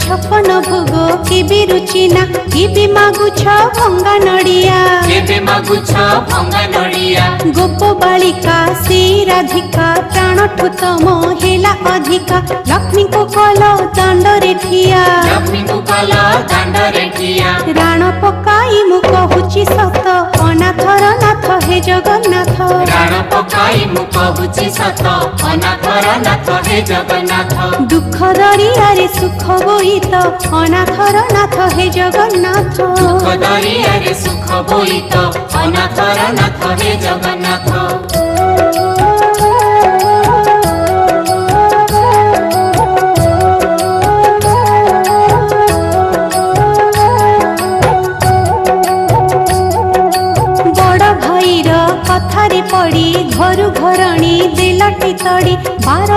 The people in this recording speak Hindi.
छपन भोग केबे रुचिना केबे मागुछ भंगा नड़िया केबे मागुछ भंगा नड़िया गोप बालिका से राधिका प्राणठु तम हेला अधिका लक्ष्मी को कल दांडरे ठिया लक्ष्मी को कल दांडरे ठिया राण पकाई मु कहूची सत अनाथर नाथ हे जगन्नाथ राण पकाई मु कहूची सत अनाथर नाथ हे जगन्नाथ दुख दरियारे सुख बोईत अनाथर नाथ हे जगन्नाथ दुख दरियारे सुख बोईत अनाथर नाथ हे जगन्नाथ कथारे पड़ी घरु घरणी दिलटी तड़ी बार